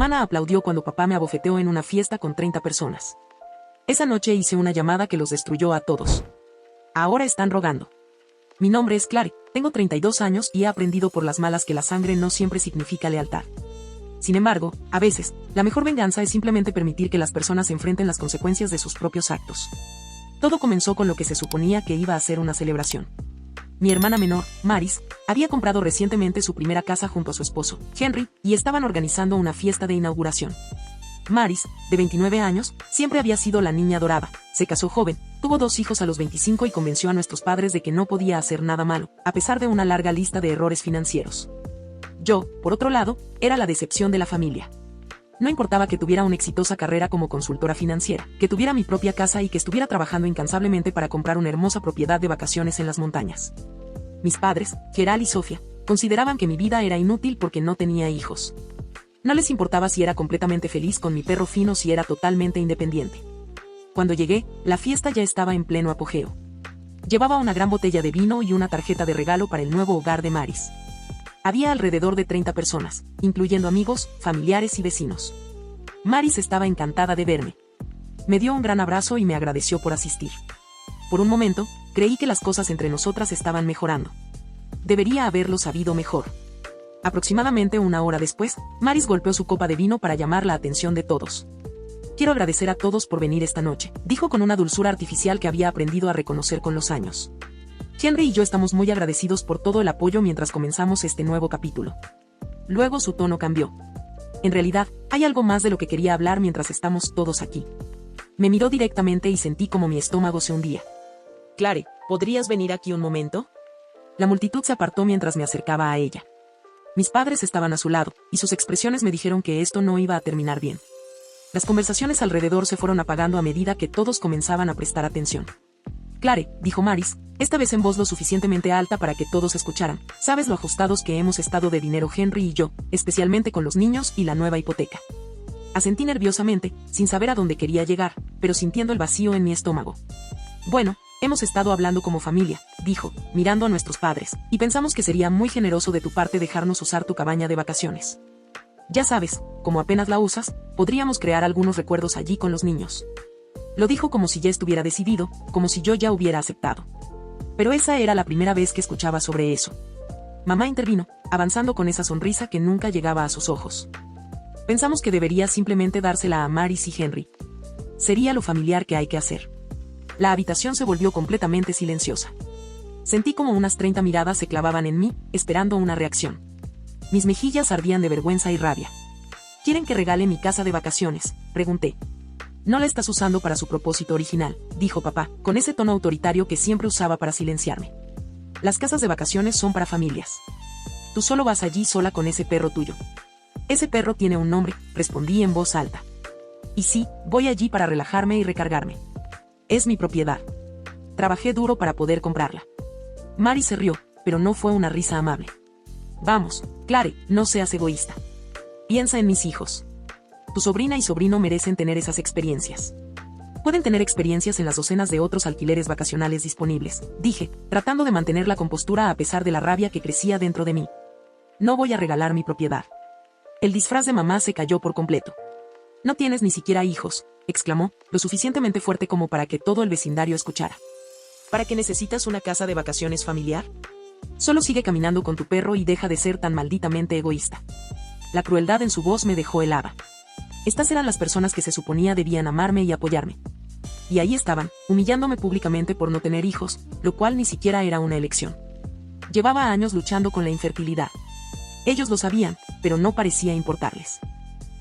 hermana aplaudió cuando papá me abofeteó en una fiesta con 30 personas. Esa noche hice una llamada que los destruyó a todos. Ahora están rogando. Mi nombre es Clary, tengo 32 años y he aprendido por las malas que la sangre no siempre significa lealtad. Sin embargo, a veces, la mejor venganza es simplemente permitir que las personas enfrenten las consecuencias de sus propios actos. Todo comenzó con lo que se suponía que iba a ser una celebración. Mi hermana menor, Maris, había comprado recientemente su primera casa junto a su esposo, Henry, y estaban organizando una fiesta de inauguración. Maris, de 29 años, siempre había sido la niña dorada, se casó joven, tuvo 2 hijos a los 25 y convenció a nuestros padres de que no podía hacer nada malo, a pesar de una larga lista de errores financieros. Yo, por otro lado, era la decepción de la familia. No importaba que tuviera una exitosa carrera como consultora financiera, que tuviera mi propia casa y que estuviera trabajando incansablemente para comprar una hermosa propiedad de vacaciones en las montañas. Mis padres, Gerald y Sofía, consideraban que mi vida era inútil porque no tenía hijos. No les importaba si era completamente feliz con mi perro Finn o si era totalmente independiente. Cuando llegué, la fiesta ya estaba en pleno apogeo. Llevaba una gran botella de vino y una tarjeta de regalo para el nuevo hogar de Maris. Había alrededor de 30 personas, incluyendo amigos, familiares y vecinos. Maris estaba encantada de verme. Me dio un gran abrazo y me agradeció por asistir. Por un momento, creí que las cosas entre nosotras estaban mejorando. Debería haberlo sabido mejor. Aproximadamente una hora después, Maris golpeó su copa de vino para llamar la atención de todos. Quiero agradecer a todos por venir esta noche, dijo con una dulzura artificial que había aprendido a reconocer con los años. Henry y yo estamos muy agradecidos por todo el apoyo mientras comenzamos este nuevo capítulo. Luego su tono cambió. En realidad, hay algo más de lo que quería hablar mientras estamos todos aquí. Me miró directamente y sentí como mi estómago se hundía. Clary, ¿podrías venir aquí un momento? La multitud se apartó mientras me acercaba a ella. Mis padres estaban a su lado, y sus expresiones me dijeron que esto no iba a terminar bien. Las conversaciones alrededor se fueron apagando a medida que todos comenzaban a prestar atención. Clary, dijo Maris, esta vez en voz lo suficientemente alta para que todos escucharan. Sabes lo ajustados que hemos estado de dinero Henry y yo, especialmente con los niños y la nueva hipoteca. Asentí nerviosamente, sin saber a dónde quería llegar, pero sintiendo el vacío en mi estómago. Bueno, hemos estado hablando como familia, dijo, mirando a nuestros padres, y pensamos que sería muy generoso de tu parte dejarnos usar tu cabaña de vacaciones. Ya sabes, como apenas la usas, podríamos crear algunos recuerdos allí con los niños. Lo dijo como si ya estuviera decidido, como si yo ya hubiera aceptado. Pero esa era la primera vez que escuchaba sobre eso. Mamá intervino, avanzando con esa sonrisa que nunca llegaba a sus ojos. Pensamos que debería simplemente dársela a Maris y Henry. Sería lo familiar que hay que hacer. La habitación se volvió completamente silenciosa. Sentí como unas 30 miradas se clavaban en mí, esperando una reacción. Mis mejillas ardían de vergüenza y rabia. ¿Quieren que regale mi casa de vacaciones?, pregunté. No la estás usando para su propósito original, dijo papá, con ese tono autoritario que siempre usaba para silenciarme. Las casas de vacaciones son para familias. Tú solo vas allí sola con ese perro tuyo. Ese perro tiene un nombre, respondí en voz alta. Y sí, voy allí para relajarme y recargarme. Es mi propiedad. Trabajé duro para poder comprarla. Mari se rió, pero no fue una risa amable. Vamos, Clary, no seas egoísta. Piensa en mis hijos. Tu sobrina y sobrino merecen tener esas experiencias. Pueden tener experiencias en las docenas de otros alquileres vacacionales disponibles, dije, tratando de mantener la compostura a pesar de la rabia que crecía dentro de mí. No voy a regalar mi propiedad. El disfraz de mamá se cayó por completo. No tienes ni siquiera hijos, exclamó, lo suficientemente fuerte como para que todo el vecindario escuchara. ¿Para qué necesitas una casa de vacaciones familiar? Solo sigue caminando con tu perro y deja de ser tan malditamente egoísta. La crueldad en su voz me dejó helada. Estas eran las personas que se suponía debían amarme y apoyarme. Y ahí estaban, humillándome públicamente por no tener hijos, lo cual ni siquiera era una elección. Llevaba años luchando con la infertilidad. Ellos lo sabían, pero no parecía importarles.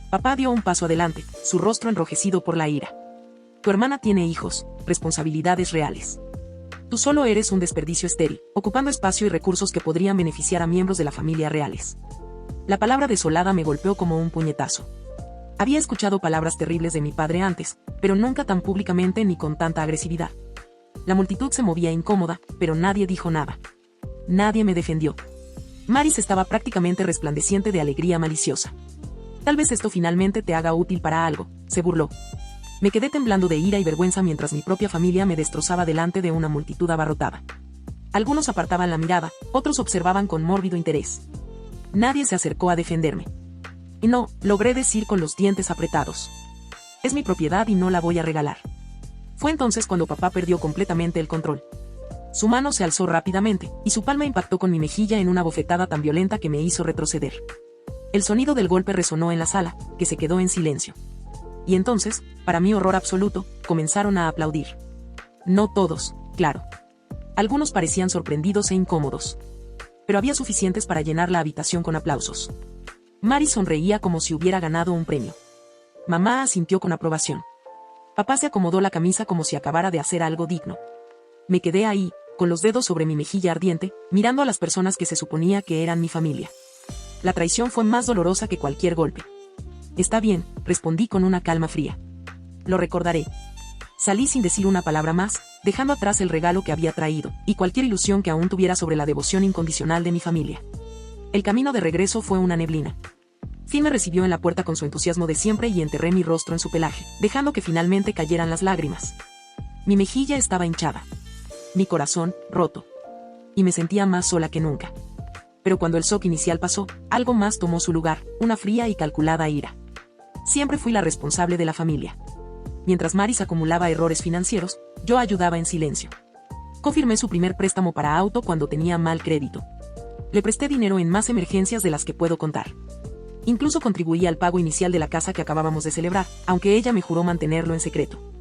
Papá dio un paso adelante, su rostro enrojecido por la ira. Tu hermana tiene hijos, responsabilidades reales. Tú solo eres un desperdicio estéril, ocupando espacio y recursos que podrían beneficiar a miembros de la familia reales. La palabra desolada me golpeó como un puñetazo. Había escuchado palabras terribles de mi padre antes, pero nunca tan públicamente ni con tanta agresividad. La multitud se movía incómoda, pero nadie dijo nada. Nadie me defendió. Maris estaba prácticamente resplandeciente de alegría maliciosa. Tal vez esto finalmente te haga útil para algo, se burló. Me quedé temblando de ira y vergüenza mientras mi propia familia me destrozaba delante de una multitud abarrotada. Algunos apartaban la mirada, otros observaban con mórbido interés. Nadie se acercó a defenderme. Y no, logré decir con los dientes apretados. Es mi propiedad y no la voy a regalar. Fue entonces cuando papá perdió completamente el control. Su mano se alzó rápidamente, y su palma impactó con mi mejilla en una bofetada tan violenta que me hizo retroceder. El sonido del golpe resonó en la sala, que se quedó en silencio. Y entonces, para mi horror absoluto, comenzaron a aplaudir. No todos, claro. Algunos parecían sorprendidos e incómodos. Pero había suficientes para llenar la habitación con aplausos. Mary sonreía como si hubiera ganado un premio. Mamá asintió con aprobación. Papá se acomodó la camisa como si acabara de hacer algo digno. Me quedé ahí, con los dedos sobre mi mejilla ardiente, mirando a las personas que se suponía que eran mi familia. La traición fue más dolorosa que cualquier golpe. Está bien, respondí con una calma fría. Lo recordaré. Salí sin decir una palabra más, dejando atrás el regalo que había traído, y cualquier ilusión que aún tuviera sobre la devoción incondicional de mi familia. El camino de regreso fue una neblina. Finn me recibió en la puerta con su entusiasmo de siempre y enterré mi rostro en su pelaje, dejando que finalmente cayeran las lágrimas. Mi mejilla estaba hinchada. Mi corazón, roto. Y me sentía más sola que nunca. Pero cuando el shock inicial pasó, algo más tomó su lugar, una fría y calculada ira. Siempre fui la responsable de la familia. Mientras Maris acumulaba errores financieros, yo ayudaba en silencio. Confirmé su primer préstamo para auto cuando tenía mal crédito. Le presté dinero en más emergencias de las que puedo contar. Incluso contribuí al pago inicial de la casa que acabábamos de celebrar, aunque ella me juró mantenerlo en secreto.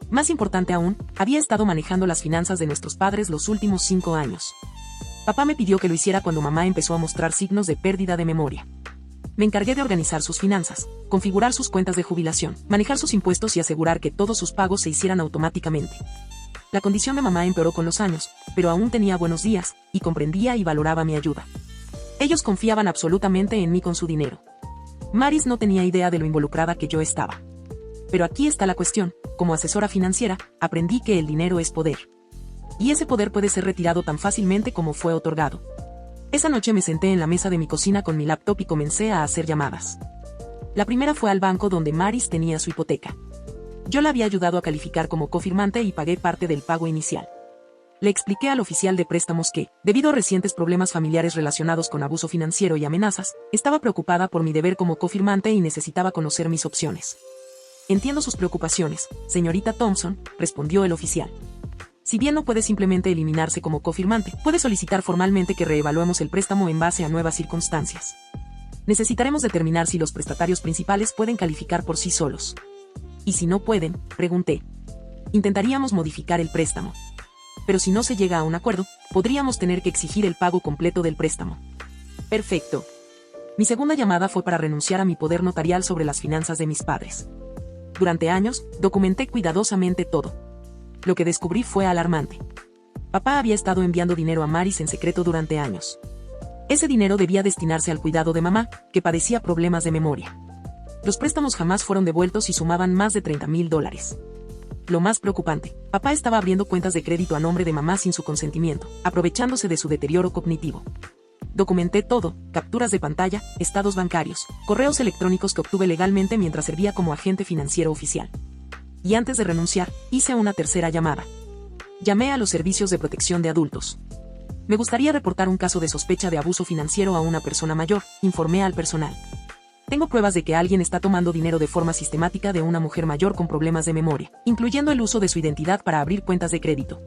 Más importante aún, había estado manejando las finanzas de nuestros padres los últimos 5 años. Papá me pidió que lo hiciera cuando mamá empezó a mostrar signos de pérdida de memoria. Me encargué de organizar sus finanzas, configurar sus cuentas de jubilación, manejar sus impuestos y asegurar que todos sus pagos se hicieran automáticamente. La condición de mamá empeoró con los años, pero aún tenía buenos días, y comprendía y valoraba mi ayuda. Ellos confiaban absolutamente en mí con su dinero. Maris no tenía idea de lo involucrada que yo estaba. Pero aquí está la cuestión: como asesora financiera, aprendí que el dinero es poder. Y ese poder puede ser retirado tan fácilmente como fue otorgado. Esa noche me senté en la mesa de mi cocina con mi laptop y comencé a hacer llamadas. La primera fue al banco donde Maris tenía su hipoteca. Yo la había ayudado a calificar como cofirmante y pagué parte del pago inicial. Le expliqué al oficial de préstamos que, debido a recientes problemas familiares relacionados con abuso financiero y amenazas, estaba preocupada por mi deber como cofirmante y necesitaba conocer mis opciones. Entiendo sus preocupaciones, señorita Thompson, respondió el oficial. Si bien no puede simplemente eliminarse como cofirmante, puede solicitar formalmente que reevaluemos el préstamo en base a nuevas circunstancias. Necesitaremos determinar si los prestatarios principales pueden calificar por sí solos. ¿Y si no pueden?, pregunté. Intentaríamos modificar el préstamo. Pero si no se llega a un acuerdo, podríamos tener que exigir el pago completo del préstamo. Perfecto. Mi segunda llamada fue para renunciar a mi poder notarial sobre las finanzas de mis padres. Durante años, documenté cuidadosamente todo. Lo que descubrí fue alarmante. Papá había estado enviando dinero a Maris en secreto durante años. Ese dinero debía destinarse al cuidado de mamá, que padecía problemas de memoria. Los préstamos jamás fueron devueltos y sumaban más de $30,000. Lo más preocupante, papá estaba abriendo cuentas de crédito a nombre de mamá sin su consentimiento, aprovechándose de su deterioro cognitivo. Documenté todo: capturas de pantalla, estados bancarios, correos electrónicos que obtuve legalmente mientras servía como agente financiero oficial. Y antes de renunciar, hice una tercera llamada. Llamé a los servicios de protección de adultos. Me gustaría reportar un caso de sospecha de abuso financiero a una persona mayor, informé al personal. Tengo pruebas de que alguien está tomando dinero de forma sistemática de una mujer mayor con problemas de memoria, incluyendo el uso de su identidad para abrir cuentas de crédito.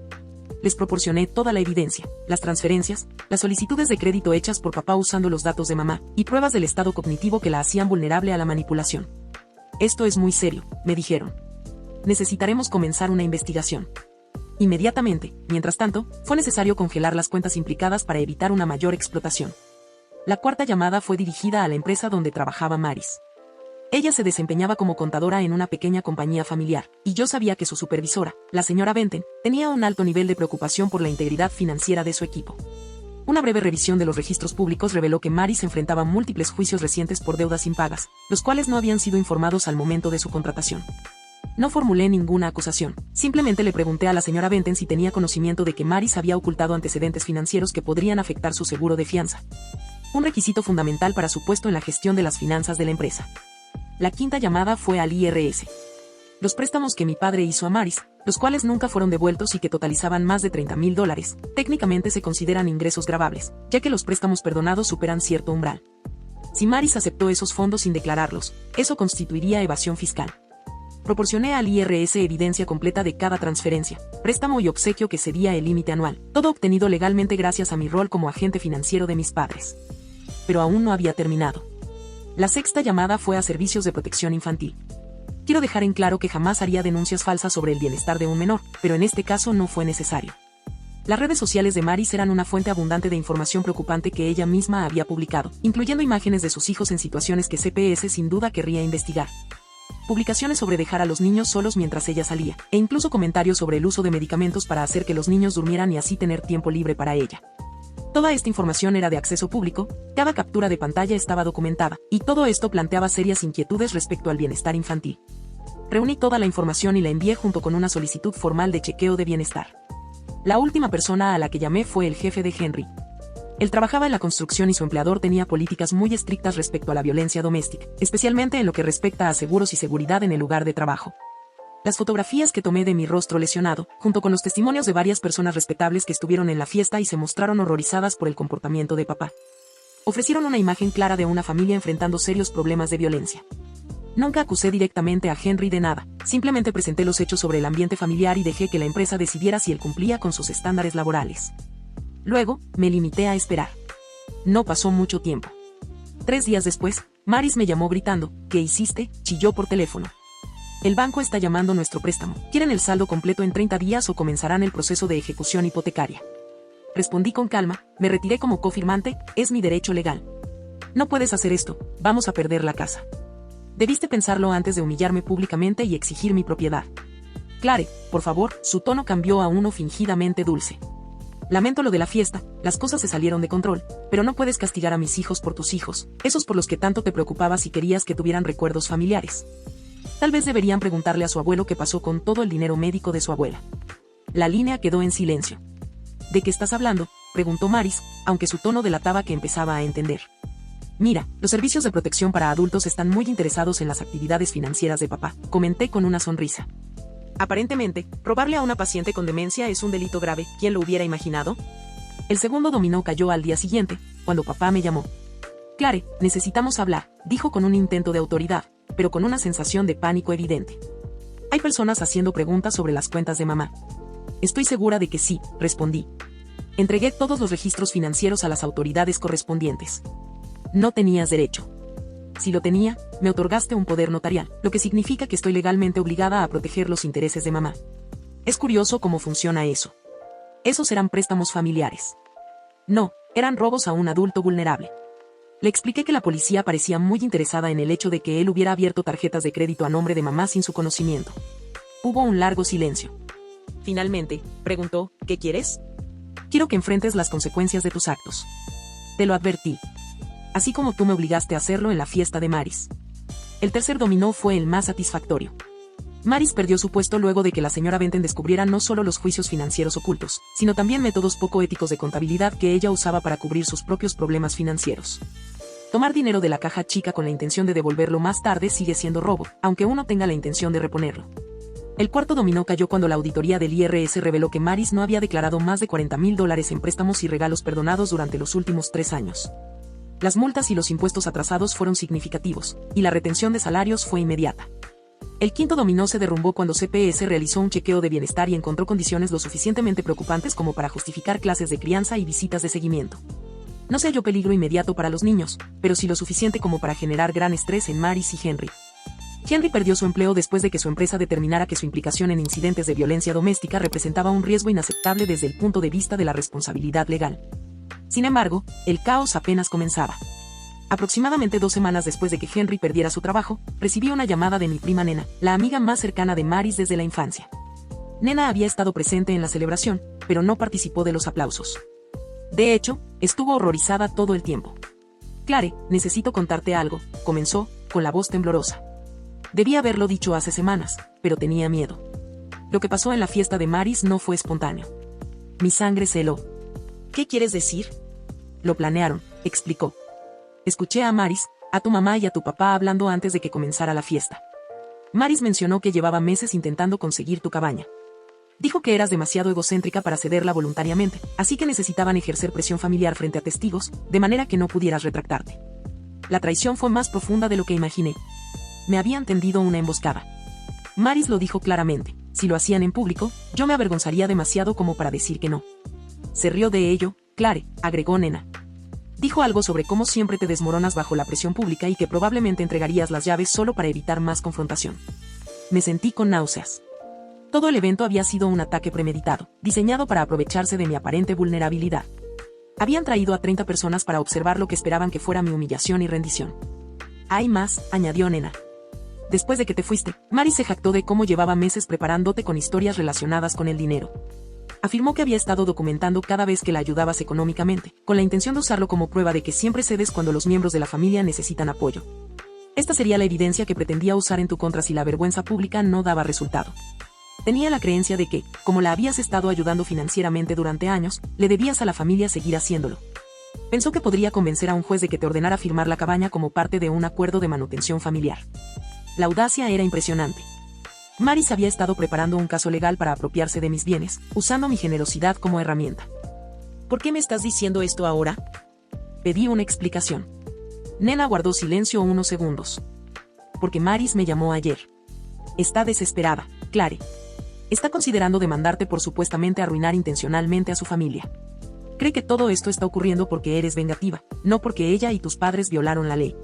Les proporcioné toda la evidencia, las transferencias, las solicitudes de crédito hechas por papá usando los datos de mamá, y pruebas del estado cognitivo que la hacían vulnerable a la manipulación. Esto es muy serio, me dijeron. Necesitaremos comenzar una investigación. Inmediatamente, mientras tanto, fue necesario congelar las cuentas implicadas para evitar una mayor explotación. La cuarta llamada fue dirigida a la empresa donde trabajaba Maris. Ella se desempeñaba como contadora en una pequeña compañía familiar, y yo sabía que su supervisora, la señora Benton, tenía un alto nivel de preocupación por la integridad financiera de su equipo. Una breve revisión de los registros públicos reveló que Maris enfrentaba múltiples juicios recientes por deudas impagas, los cuales no habían sido informados al momento de su contratación. No formulé ninguna acusación, simplemente le pregunté a la señora Benton si tenía conocimiento de que Maris había ocultado antecedentes financieros que podrían afectar su seguro de fianza. Un requisito fundamental para su puesto en la gestión de las finanzas de la empresa. La quinta llamada fue al IRS. Los préstamos que mi padre hizo a Maris, los cuales nunca fueron devueltos y que totalizaban más de $30,000, técnicamente se consideran ingresos gravables, ya que los préstamos perdonados superan cierto umbral. Si Maris aceptó esos fondos sin declararlos, eso constituiría evasión fiscal. Proporcioné al IRS evidencia completa de cada transferencia, préstamo y obsequio que cedía el límite anual, todo obtenido legalmente gracias a mi rol como agente financiero de mis padres. Pero aún no había terminado. La sexta llamada fue a Servicios de Protección Infantil. Quiero dejar en claro que jamás haría denuncias falsas sobre el bienestar de un menor, pero en este caso no fue necesario. Las redes sociales de Maris eran una fuente abundante de información preocupante que ella misma había publicado, incluyendo imágenes de sus hijos en situaciones que CPS sin duda querría investigar. Publicaciones sobre dejar a los niños solos mientras ella salía, e incluso comentarios sobre el uso de medicamentos para hacer que los niños durmieran y así tener tiempo libre para ella. Toda esta información era de acceso público, cada captura de pantalla estaba documentada, y todo esto planteaba serias inquietudes respecto al bienestar infantil. Reuní toda la información y la envié junto con una solicitud formal de chequeo de bienestar. La última persona a la que llamé fue el jefe de Henry. Él trabajaba en la construcción y su empleador tenía políticas muy estrictas respecto a la violencia doméstica, especialmente en lo que respecta a seguros y seguridad en el lugar de trabajo. Las fotografías que tomé de mi rostro lesionado, junto con los testimonios de varias personas respetables que estuvieron en la fiesta y se mostraron horrorizadas por el comportamiento de papá, ofrecieron una imagen clara de una familia enfrentando serios problemas de violencia. Nunca acusé directamente a Henry de nada, simplemente presenté los hechos sobre el ambiente familiar y dejé que la empresa decidiera si él cumplía con sus estándares laborales. Luego, me limité a esperar. No pasó mucho tiempo. 3 días después, Maris me llamó gritando, ¿qué hiciste?, chilló por teléfono. El banco está llamando nuestro préstamo. ¿Quieren el saldo completo en 30 días o comenzarán el proceso de ejecución hipotecaria? Respondí con calma, me retiré como cofirmante, es mi derecho legal. No puedes hacer esto, vamos a perder la casa. Debiste pensarlo antes de humillarme públicamente y exigir mi propiedad. Clare, por favor, su tono cambió a uno fingidamente dulce. Lamento lo de la fiesta, las cosas se salieron de control, pero no puedes castigar a mis hijos por tus hijos, esos por los que tanto te preocupabas y querías que tuvieran recuerdos familiares. Tal vez deberían preguntarle a su abuelo qué pasó con todo el dinero médico de su abuela. La línea quedó en silencio. ¿De qué estás hablando?, preguntó Maris, aunque su tono delataba que empezaba a entender. Mira, los servicios de protección para adultos están muy interesados en las actividades financieras de papá, comenté con una sonrisa. Aparentemente, robarle a una paciente con demencia es un delito grave, ¿quién lo hubiera imaginado? El segundo dominó cayó al día siguiente, cuando papá me llamó. Clare, necesitamos hablar, dijo con un intento de autoridad, pero con una sensación de pánico evidente. Hay personas haciendo preguntas sobre las cuentas de mamá. Estoy segura de que sí, respondí. Entregué todos los registros financieros a las autoridades correspondientes. No tenías derecho. Si lo tenía, me otorgaste un poder notarial, lo que significa que estoy legalmente obligada a proteger los intereses de mamá. Es curioso cómo funciona eso. Esos eran préstamos familiares. No, eran robos a un adulto vulnerable. Le expliqué que la policía parecía muy interesada en el hecho de que él hubiera abierto tarjetas de crédito a nombre de mamá sin su conocimiento. Hubo un largo silencio. Finalmente, preguntó, ¿qué quieres? Quiero que enfrentes las consecuencias de tus actos. Te lo advertí. Así como tú me obligaste a hacerlo en la fiesta de Maris. El tercer dominó fue el más satisfactorio. Maris perdió su puesto luego de que la señora Benton descubriera no solo los juicios financieros ocultos, sino también métodos poco éticos de contabilidad que ella usaba para cubrir sus propios problemas financieros. Tomar dinero de la caja chica con la intención de devolverlo más tarde sigue siendo robo, aunque uno tenga la intención de reponerlo. El cuarto dominó cayó cuando la auditoría del IRS reveló que Maris no había declarado más de $40,000 en préstamos y regalos perdonados durante los últimos 3 años. Las multas y los impuestos atrasados fueron significativos, y la retención de salarios fue inmediata. El quinto dominó se derrumbó cuando CPS realizó un chequeo de bienestar y encontró condiciones lo suficientemente preocupantes como para justificar clases de crianza y visitas de seguimiento. No se halló peligro inmediato para los niños, pero sí lo suficiente como para generar gran estrés en Maris y Henry. Henry perdió su empleo después de que su empresa determinara que su implicación en incidentes de violencia doméstica representaba un riesgo inaceptable desde el punto de vista de la responsabilidad legal. Sin embargo, el caos apenas comenzaba. Aproximadamente 2 semanas después de que Henry perdiera su trabajo, recibí una llamada de mi prima Nena, la amiga más cercana de Maris desde la infancia. Nena había estado presente en la celebración, pero no participó de los aplausos. De hecho, estuvo horrorizada todo el tiempo. Clare, necesito contarte algo, comenzó, con la voz temblorosa. Debía haberlo dicho hace semanas, pero tenía miedo. Lo que pasó en la fiesta de Maris no fue espontáneo. Mi sangre se heló. ¿Qué quieres decir? Lo planearon, explicó. Escuché a Maris, a tu mamá y a tu papá hablando antes de que comenzara la fiesta. Maris mencionó que llevaba meses intentando conseguir tu cabaña. Dijo que eras demasiado egocéntrica para cederla voluntariamente, así que necesitaban ejercer presión familiar frente a testigos, de manera que no pudieras retractarte. La traición fue más profunda de lo que imaginé. Me habían tendido una emboscada. Maris lo dijo claramente. Si lo hacían en público, yo me avergonzaría demasiado como para decir que no. Se rió de ello. Clare, agregó Nena. Dijo algo sobre cómo siempre te desmoronas bajo la presión pública y que probablemente entregarías las llaves solo para evitar más confrontación. Me sentí con náuseas. Todo el evento había sido un ataque premeditado, diseñado para aprovecharse de mi aparente vulnerabilidad. Habían traído a 30 personas para observar lo que esperaban que fuera mi humillación y rendición. Hay más, añadió Nena. Después de que te fuiste, Maris se jactó de cómo llevaba meses preparándote con historias relacionadas con el dinero. Afirmó que había estado documentando cada vez que la ayudabas económicamente, con la intención de usarlo como prueba de que siempre cedes cuando los miembros de la familia necesitan apoyo. Esta sería la evidencia que pretendía usar en tu contra si la vergüenza pública no daba resultado. Tenía la creencia de que, como la habías estado ayudando financieramente durante años, le debías a la familia seguir haciéndolo. Pensó que podría convencer a un juez de que te ordenara firmar la cabaña como parte de un acuerdo de manutención familiar. La audacia era impresionante. Maris había estado preparando un caso legal para apropiarse de mis bienes, usando mi generosidad como herramienta. ¿Por qué me estás diciendo esto ahora? Pedí una explicación. Nena guardó silencio unos segundos. Porque Maris me llamó ayer. Está desesperada, Clare. Está considerando demandarte por supuestamente arruinar intencionalmente a su familia. Cree que todo esto está ocurriendo porque eres vengativa, no porque ella y tus padres violaron la ley.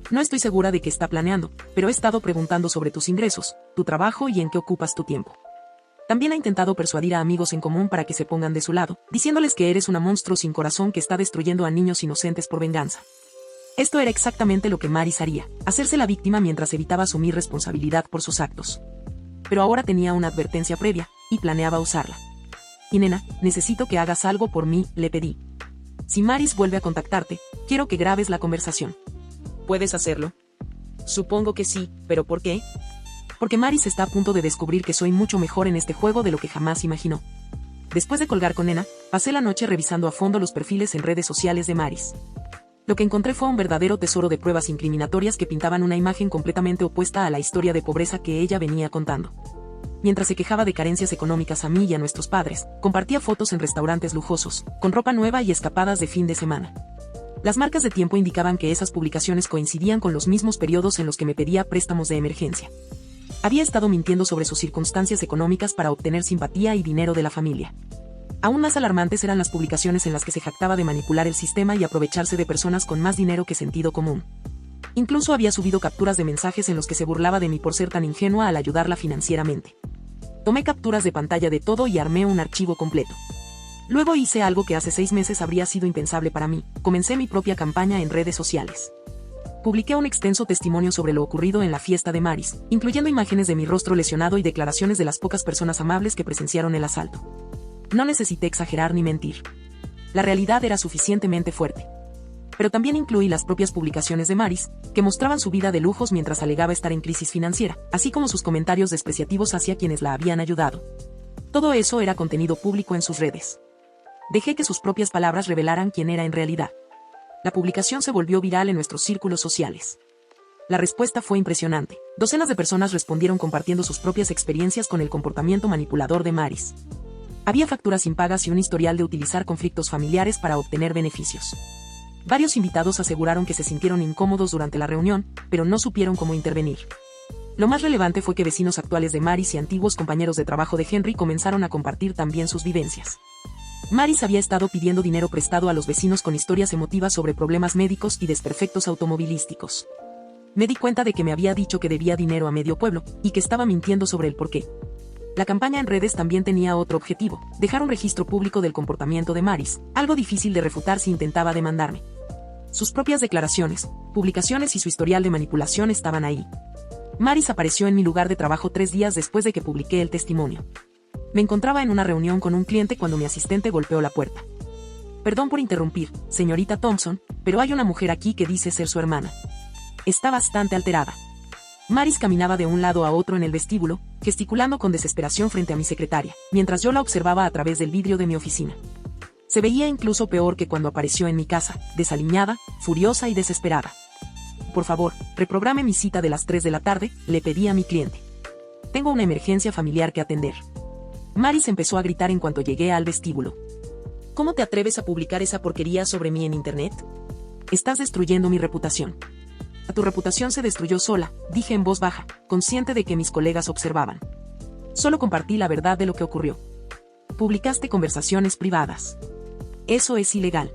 No estoy segura de qué está planeando, pero he estado preguntando sobre tus ingresos, tu trabajo y en qué ocupas tu tiempo. También ha intentado persuadir a amigos en común para que se pongan de su lado, diciéndoles que eres una monstruo sin corazón que está destruyendo a niños inocentes por venganza. Esto era exactamente lo que Maris haría, hacerse la víctima mientras evitaba asumir responsabilidad por sus actos. Pero ahora tenía una advertencia previa, y planeaba usarla. Y nena, necesito que hagas algo por mí, le pedí. Si Maris vuelve a contactarte, quiero que grabes la conversación. ¿Puedes hacerlo? Supongo que sí, ¿pero por qué? Porque Maris está a punto de descubrir que soy mucho mejor en este juego de lo que jamás imaginó. Después de colgar con Nena, pasé la noche revisando a fondo los perfiles en redes sociales de Maris. Lo que encontré fue un verdadero tesoro de pruebas incriminatorias que pintaban una imagen completamente opuesta a la historia de pobreza que ella venía contando. Mientras se quejaba de carencias económicas a mí y a nuestros padres, compartía fotos en restaurantes lujosos, con ropa nueva y escapadas de fin de semana. Las marcas de tiempo indicaban que esas publicaciones coincidían con los mismos periodos en los que me pedía préstamos de emergencia. Había estado mintiendo sobre sus circunstancias económicas para obtener simpatía y dinero de la familia. Aún más alarmantes eran las publicaciones en las que se jactaba de manipular el sistema y aprovecharse de personas con más dinero que sentido común. Incluso había subido capturas de mensajes en los que se burlaba de mí por ser tan ingenua al ayudarla financieramente. Tomé capturas de pantalla de todo y armé un archivo completo. Luego hice algo que hace 6 meses habría sido impensable para mí. Comencé mi propia campaña en redes sociales. Publiqué un extenso testimonio sobre lo ocurrido en la fiesta de Maris, incluyendo imágenes de mi rostro lesionado y declaraciones de las pocas personas amables que presenciaron el asalto. No necesité exagerar ni mentir. La realidad era suficientemente fuerte. Pero también incluí las propias publicaciones de Maris, que mostraban su vida de lujos mientras alegaba estar en crisis financiera, así como sus comentarios despreciativos hacia quienes la habían ayudado. Todo eso era contenido público en sus redes. Dejé que sus propias palabras revelaran quién era en realidad. La publicación se volvió viral en nuestros círculos sociales. La respuesta fue impresionante. Docenas de personas respondieron compartiendo sus propias experiencias con el comportamiento manipulador de Maris. Había facturas impagas y un historial de utilizar conflictos familiares para obtener beneficios. Varios invitados aseguraron que se sintieron incómodos durante la reunión, pero no supieron cómo intervenir. Lo más relevante fue que vecinos actuales de Maris y antiguos compañeros de trabajo de Henry comenzaron a compartir también sus vivencias. Maris había estado pidiendo dinero prestado a los vecinos con historias emotivas sobre problemas médicos y desperfectos automovilísticos. Me di cuenta de que me había dicho que debía dinero a medio pueblo, y que estaba mintiendo sobre el porqué. La campaña en redes también tenía otro objetivo: dejar un registro público del comportamiento de Maris, algo difícil de refutar si intentaba demandarme. Sus propias declaraciones, publicaciones y su historial de manipulación estaban ahí. Maris apareció en mi lugar de trabajo 3 días después de que publiqué el testimonio. Me encontraba en una reunión con un cliente cuando mi asistente golpeó la puerta. Perdón por interrumpir, señorita Thompson, pero hay una mujer aquí que dice ser su hermana. Está bastante alterada. Maris caminaba de un lado a otro en el vestíbulo, gesticulando con desesperación frente a mi secretaria, mientras yo la observaba a través del vidrio de mi oficina. Se veía incluso peor que cuando apareció en mi casa, desaliñada, furiosa y desesperada. Por favor, reprograme mi cita de las 3 de la tarde, le pedí a mi cliente. Tengo una emergencia familiar que atender. Maris empezó a gritar en cuanto llegué al vestíbulo. ¿Cómo te atreves a publicar esa porquería sobre mí en internet? estás destruyendo mi reputación. Tu reputación se destruyó sola, dije en voz baja, consciente de que mis colegas observaban. Solo compartí la verdad de lo que ocurrió. Publicaste conversaciones privadas. Eso es ilegal.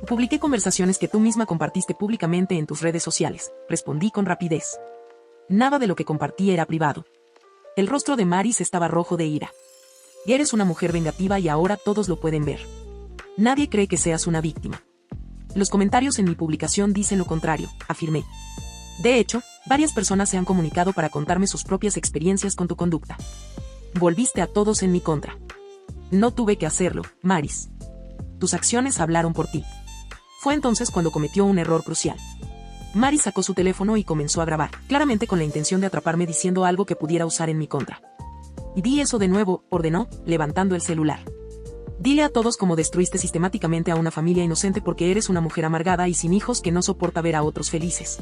Publiqué conversaciones que tú misma compartiste públicamente en tus redes sociales, respondí con rapidez. Nada de lo que compartí era privado. El rostro de Maris estaba rojo de ira. Y eres una mujer vengativa y ahora todos lo pueden ver. Nadie cree que seas una víctima. Los comentarios en mi publicación dicen lo contrario, afirmé. De hecho, varias personas se han comunicado para contarme sus propias experiencias con tu conducta. Volviste a todos en mi contra. No tuve que hacerlo, Maris. Tus acciones hablaron por ti. Fue entonces cuando cometió un error crucial. Maris sacó su teléfono y comenzó a grabar, claramente con la intención de atraparme diciendo algo que pudiera usar en mi contra. Y di eso de nuevo, ordenó, levantando el celular. Dile a todos cómo destruiste sistemáticamente a una familia inocente porque eres una mujer amargada y sin hijos que no soporta ver a otros felices.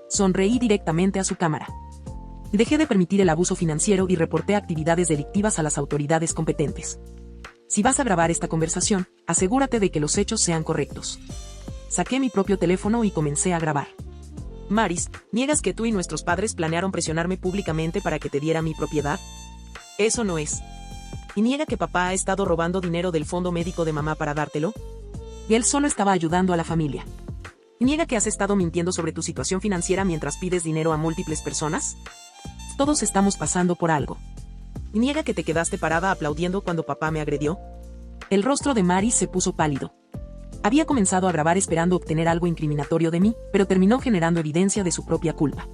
Sonreí directamente a su cámara. Dejé de permitir el abuso financiero y reporté actividades delictivas a las autoridades competentes. Si vas a grabar esta conversación, asegúrate de que los hechos sean correctos. Saqué mi propio teléfono y comencé a grabar. Maris, ¿niegas que tú y nuestros padres planearon presionarme públicamente para que te diera mi propiedad? Eso no es. ¿Y niega que papá ha estado robando dinero del fondo médico de mamá para dártelo? Y él solo estaba ayudando a la familia. ¿Y niega que has estado mintiendo sobre tu situación financiera mientras pides dinero a múltiples personas? Todos estamos pasando por algo. ¿Y niega que te quedaste parada aplaudiendo cuando papá me agredió? El rostro de Maris se puso pálido. Había comenzado a grabar esperando obtener algo incriminatorio de mí, pero terminó generando evidencia de su propia culpa.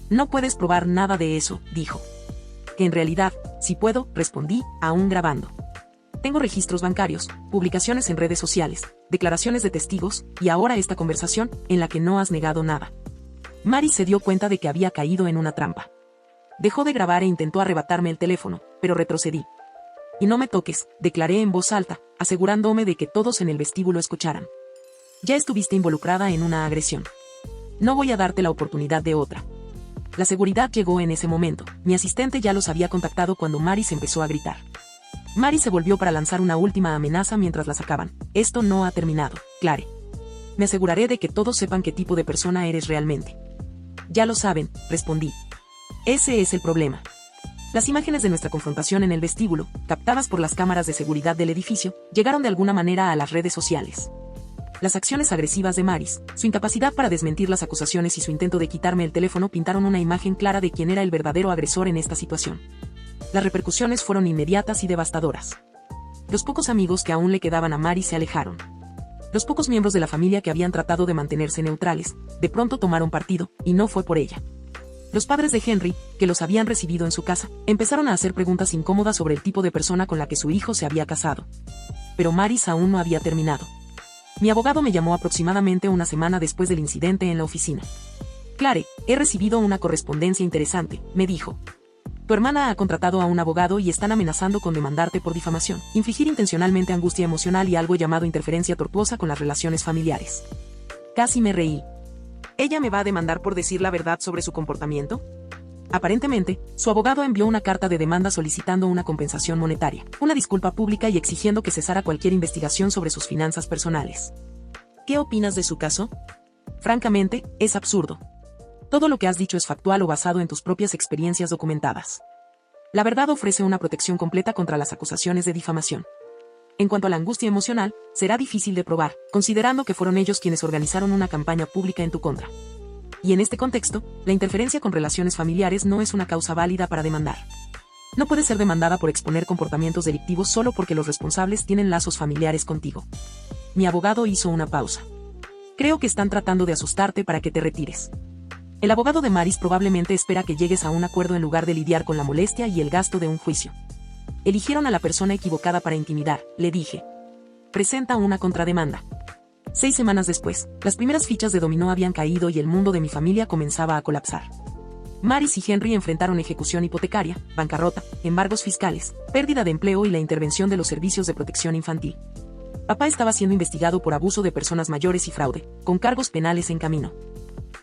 No puedes probar nada de eso, dijo. Que en realidad, sí puedo, respondí, aún grabando. Tengo registros bancarios, publicaciones en redes sociales, declaraciones de testigos, y ahora esta conversación, en la que no has negado nada. Maris se dio cuenta de que había caído en una trampa. Dejó de grabar e intentó arrebatarme el teléfono, pero retrocedí. Y no me toques, declaré en voz alta, asegurándome de que todos en el vestíbulo escucharan. Ya estuviste involucrada en una agresión. No voy a darte la oportunidad de otra. La seguridad llegó en ese momento. Mi asistente ya los había contactado cuando Maris empezó a gritar. Maris se volvió para lanzar una última amenaza mientras la sacaban. Esto no ha terminado, Clare. Me aseguraré de que todos sepan qué tipo de persona eres realmente. Ya lo saben, respondí. Ese es el problema. Las imágenes de nuestra confrontación en el vestíbulo, captadas por las cámaras de seguridad del edificio, llegaron de alguna manera a las redes sociales. Las acciones agresivas de Maris, su incapacidad para desmentir las acusaciones y su intento de quitarme el teléfono pintaron una imagen clara de quién era el verdadero agresor en esta situación. Las repercusiones fueron inmediatas y devastadoras. Los pocos amigos que aún le quedaban a Maris se alejaron. Los pocos miembros de la familia que habían tratado de mantenerse neutrales, de pronto tomaron partido, y no fue por ella. Los padres de Henry, que los habían recibido en su casa, empezaron a hacer preguntas incómodas sobre el tipo de persona con la que su hijo se había casado. Pero Maris aún no había terminado. Mi abogado me llamó aproximadamente una semana después del incidente en la oficina. Clare, he recibido una correspondencia interesante, me dijo. Tu hermana ha contratado a un abogado y están amenazando con demandarte por difamación, infligir intencionalmente angustia emocional y algo llamado interferencia tortuosa con las relaciones familiares. Casi me reí. ¿Ella me va a demandar por decir la verdad sobre su comportamiento? Aparentemente, su abogado envió una carta de demanda solicitando una compensación monetaria, una disculpa pública y exigiendo que cesara cualquier investigación sobre sus finanzas personales. ¿Qué opinas de su caso? Francamente, es absurdo. Todo lo que has dicho es factual o basado en tus propias experiencias documentadas. La verdad ofrece una protección completa contra las acusaciones de difamación. En cuanto a la angustia emocional, será difícil de probar, considerando que fueron ellos quienes organizaron una campaña pública en tu contra. Y en este contexto, la interferencia con relaciones familiares no es una causa válida para demandar. No puedes ser demandada por exponer comportamientos delictivos solo porque los responsables tienen lazos familiares contigo. Mi abogado hizo una pausa. Creo que están tratando de asustarte para que te retires. El abogado de Maris probablemente espera que llegues a un acuerdo en lugar de lidiar con la molestia y el gasto de un juicio. Eligieron a la persona equivocada para intimidar, le dije. Presenta una contrademanda. 6 semanas después, las primeras fichas de dominó habían caído y el mundo de mi familia comenzaba a colapsar. Maris y Henry enfrentaron ejecución hipotecaria, bancarrota, embargos fiscales, pérdida de empleo y la intervención de los servicios de protección infantil. Papá estaba siendo investigado por abuso de personas mayores y fraude, con cargos penales en camino.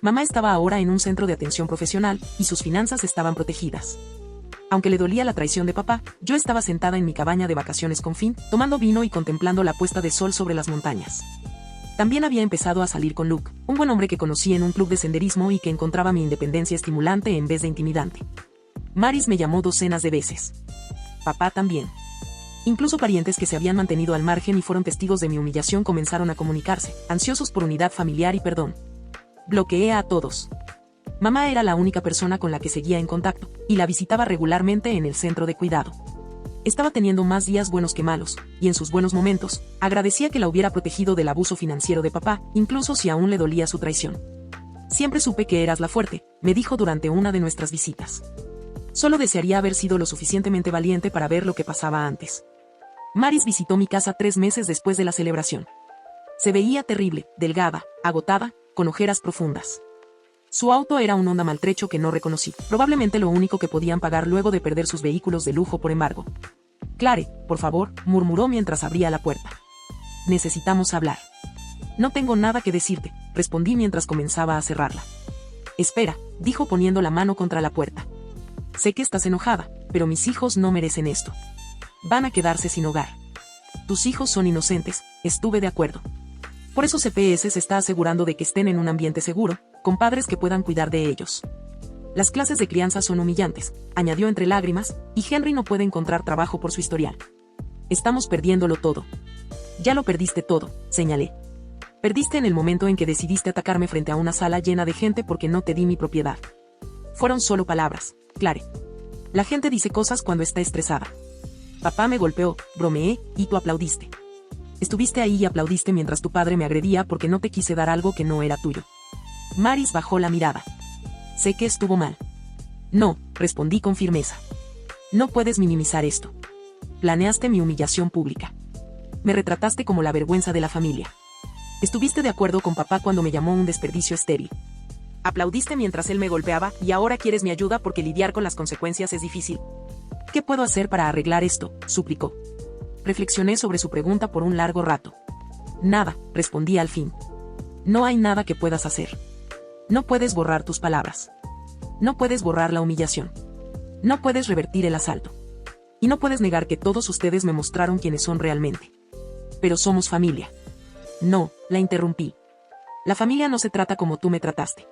Mamá estaba ahora en un centro de atención profesional y sus finanzas estaban protegidas. Aunque le dolía la traición de papá, yo estaba sentada en mi cabaña de vacaciones con Finn, tomando vino y contemplando la puesta de sol sobre las montañas. También había empezado a salir con Luke, un buen hombre que conocí en un club de senderismo y que encontraba mi independencia estimulante en vez de intimidante. Maris me llamó docenas de veces. Papá también. Incluso parientes que se habían mantenido al margen y fueron testigos de mi humillación comenzaron a comunicarse, ansiosos por unidad familiar y perdón. Bloqueé a todos. Mamá era la única persona con la que seguía en contacto, y la visitaba regularmente en el centro de cuidado. Estaba teniendo más días buenos que malos, y en sus buenos momentos, agradecía que la hubiera protegido del abuso financiero de papá, incluso si aún le dolía su traición. Siempre supe que eras la fuerte, me dijo durante una de nuestras visitas. Solo desearía haber sido lo suficientemente valiente para ver lo que pasaba antes. Maris visitó mi casa 3 meses después de la celebración. Se veía terrible, delgada, agotada, con ojeras profundas. Su auto era un Honda maltrecho que no reconocí, probablemente lo único que podían pagar luego de perder sus vehículos de lujo por embargo. Clare, por favor, murmuró mientras abría la puerta. Necesitamos hablar. No tengo nada que decirte, respondí mientras comenzaba a cerrarla. Espera, dijo poniendo la mano contra la puerta. Sé que estás enojada, pero mis hijos no merecen esto. Van a quedarse sin hogar. Tus hijos son inocentes, estuve de acuerdo. Por eso CPS se está asegurando de que estén en un ambiente seguro, con padres que puedan cuidar de ellos. Las clases de crianza son humillantes, añadió entre lágrimas, y Henry no puede encontrar trabajo por su historial. Estamos perdiéndolo todo. Ya lo perdiste todo, señalé. Perdiste en el momento en que decidiste atacarme frente a una sala llena de gente porque no te di mi propiedad. Fueron solo palabras, Clare. La gente dice cosas cuando está estresada. Papá me golpeó, bromeé, y tú aplaudiste. Estuviste ahí y aplaudiste mientras tu padre me agredía porque no te quise dar algo que no era tuyo. Maris bajó la mirada. Sé que estuvo mal. No, respondí con firmeza. No puedes minimizar esto. Planeaste mi humillación pública. Me retrataste como la vergüenza de la familia. Estuviste de acuerdo con papá cuando me llamó un desperdicio estéril. Aplaudiste mientras él me golpeaba y ahora quieres mi ayuda porque lidiar con las consecuencias es difícil. ¿Qué puedo hacer para arreglar esto?, suplicó. Reflexioné sobre su pregunta por un largo rato. Nada, respondí al fin. No hay nada que puedas hacer. No puedes borrar tus palabras. No puedes borrar la humillación. No puedes revertir el asalto. Y no puedes negar que todos ustedes me mostraron quiénes son realmente. Pero somos familia. No, la interrumpí. La familia no se trata como tú me trataste.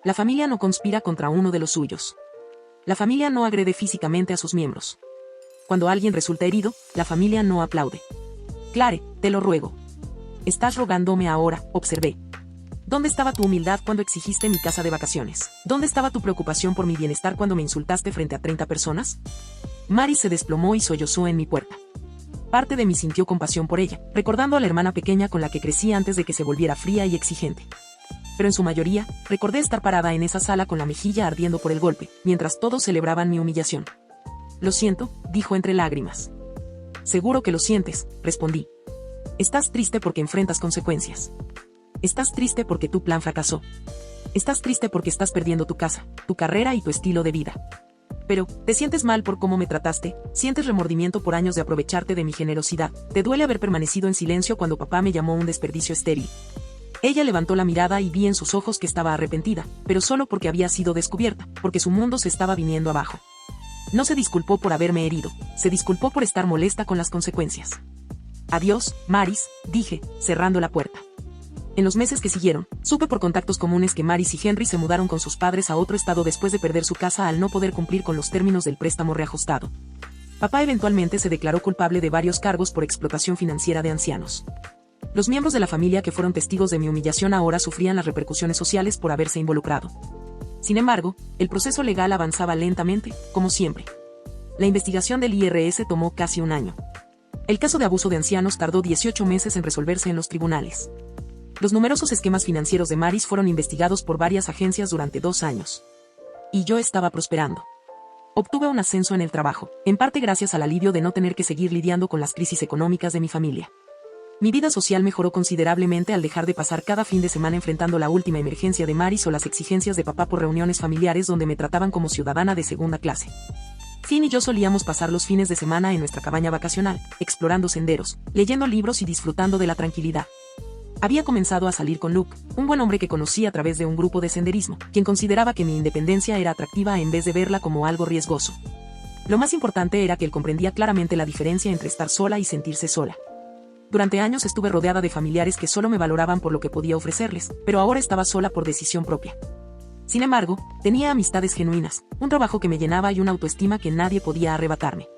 La familia no conspira contra uno de los suyos. La familia no agrede físicamente a sus miembros. Cuando alguien resulta herido, la familia no aplaude. Clare, te lo ruego. Estás rogándome ahora, observé. ¿Dónde estaba tu humildad cuando exigiste mi casa de vacaciones? ¿Dónde estaba tu preocupación por mi bienestar cuando me insultaste frente a 30 personas? Maris se desplomó y sollozó en mi puerta. Parte de mí sintió compasión por ella, recordando a la hermana pequeña con la que crecí antes de que se volviera fría y exigente. Pero en su mayoría, recordé estar parada en esa sala con la mejilla ardiendo por el golpe, mientras todos celebraban mi humillación. Lo siento, dijo entre lágrimas. Seguro que lo sientes, respondí. Estás triste porque enfrentas consecuencias. Estás triste porque tu plan fracasó. Estás triste porque estás perdiendo tu casa, tu carrera y tu estilo de vida. Pero, ¿te sientes mal por cómo me trataste? ¿Sientes remordimiento por años de aprovecharte de mi generosidad? ¿Te duele haber permanecido en silencio cuando papá me llamó un desperdicio estéril? Ella levantó la mirada y vi en sus ojos que estaba arrepentida, pero solo porque había sido descubierta, porque su mundo se estaba viniendo abajo. No se disculpó por haberme herido, se disculpó por estar molesta con las consecuencias. Adiós, Maris, dije, cerrando la puerta. En los meses que siguieron, supe por contactos comunes que Maris y Henry se mudaron con sus padres a otro estado después de perder su casa al no poder cumplir con los términos del préstamo reajustado. Papá eventualmente se declaró culpable de varios cargos por explotación financiera de ancianos. Los miembros de la familia que fueron testigos de mi humillación ahora sufrían las repercusiones sociales por haberse involucrado. Sin embargo, el proceso legal avanzaba lentamente, como siempre. La investigación del IRS tomó casi un año. El caso de abuso de ancianos tardó 18 meses en resolverse en los tribunales. Los numerosos esquemas financieros de Maris fueron investigados por varias agencias durante 2 años. Y yo estaba prosperando. Obtuve un ascenso en el trabajo, en parte gracias al alivio de no tener que seguir lidiando con las crisis económicas de mi familia. Mi vida social mejoró considerablemente al dejar de pasar cada fin de semana enfrentando la última emergencia de Maris o las exigencias de papá por reuniones familiares donde me trataban como ciudadana de segunda clase. Finn y yo solíamos pasar los fines de semana en nuestra cabaña vacacional, explorando senderos, leyendo libros y disfrutando de la tranquilidad. Había comenzado a salir con Luke, un buen hombre que conocí a través de un grupo de senderismo, quien consideraba que mi independencia era atractiva en vez de verla como algo riesgoso. Lo más importante era que él comprendía claramente la diferencia entre estar sola y sentirse sola. Durante años estuve rodeada de familiares que solo me valoraban por lo que podía ofrecerles, pero ahora estaba sola por decisión propia. Sin embargo, tenía amistades genuinas, un trabajo que me llenaba y una autoestima que nadie podía arrebatarme.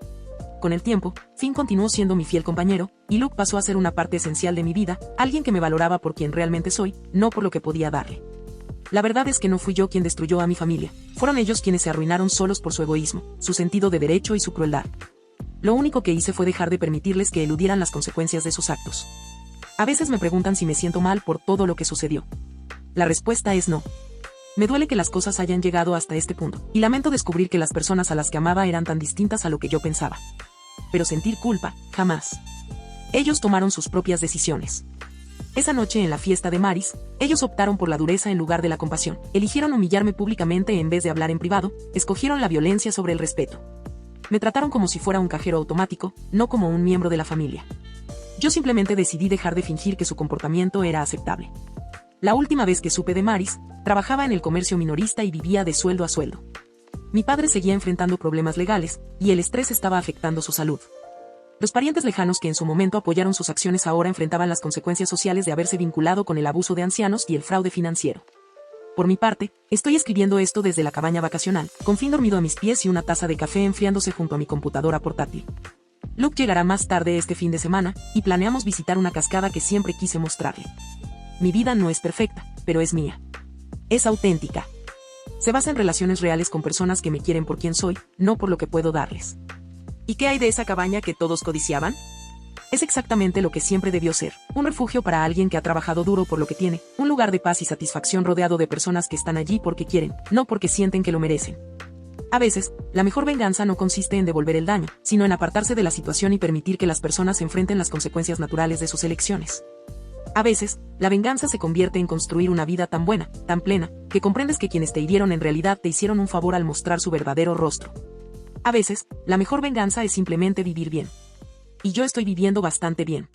Con el tiempo, Finn continuó siendo mi fiel compañero, y Luke pasó a ser una parte esencial de mi vida, alguien que me valoraba por quien realmente soy, no por lo que podía darle. La verdad es que no fui yo quien destruyó a mi familia, fueron ellos quienes se arruinaron solos por su egoísmo, su sentido de derecho y su crueldad. Lo único que hice fue dejar de permitirles que eludieran las consecuencias de sus actos. A veces me preguntan si me siento mal por todo lo que sucedió. La respuesta es no. Me duele que las cosas hayan llegado hasta este punto, y lamento descubrir que las personas a las que amaba eran tan distintas a lo que yo pensaba. Pero sentir culpa, jamás. Ellos tomaron sus propias decisiones. Esa noche en la fiesta de Maris, ellos optaron por la dureza en lugar de la compasión, eligieron humillarme públicamente en vez de hablar en privado, escogieron la violencia sobre el respeto. Me trataron como si fuera un cajero automático, no como un miembro de la familia. Yo simplemente decidí dejar de fingir que su comportamiento era aceptable. La última vez que supe de Maris, trabajaba en el comercio minorista y vivía de sueldo a sueldo. Mi padre seguía enfrentando problemas legales, y el estrés estaba afectando su salud. Los parientes lejanos que en su momento apoyaron sus acciones ahora enfrentaban las consecuencias sociales de haberse vinculado con el abuso de ancianos y el fraude financiero. Por mi parte, estoy escribiendo esto desde la cabaña vacacional, con Finn dormido a mis pies y una taza de café enfriándose junto a mi computadora portátil. Luke llegará más tarde este fin de semana, y planeamos visitar una cascada que siempre quise mostrarle. Mi vida no es perfecta, pero es mía. Es auténtica. Se basa en relaciones reales con personas que me quieren por quien soy, no por lo que puedo darles. ¿Y qué hay de esa cabaña que todos codiciaban? Es exactamente lo que siempre debió ser, un refugio para alguien que ha trabajado duro por lo que tiene, un lugar de paz y satisfacción rodeado de personas que están allí porque quieren, no porque sienten que lo merecen. A veces, la mejor venganza no consiste en devolver el daño, sino en apartarse de la situación y permitir que las personas enfrenten las consecuencias naturales de sus elecciones. A veces, la venganza se convierte en construir una vida tan buena, tan plena, que comprendes que quienes te hirieron en realidad te hicieron un favor al mostrar su verdadero rostro. A veces, la mejor venganza es simplemente vivir bien. Y yo estoy viviendo bastante bien.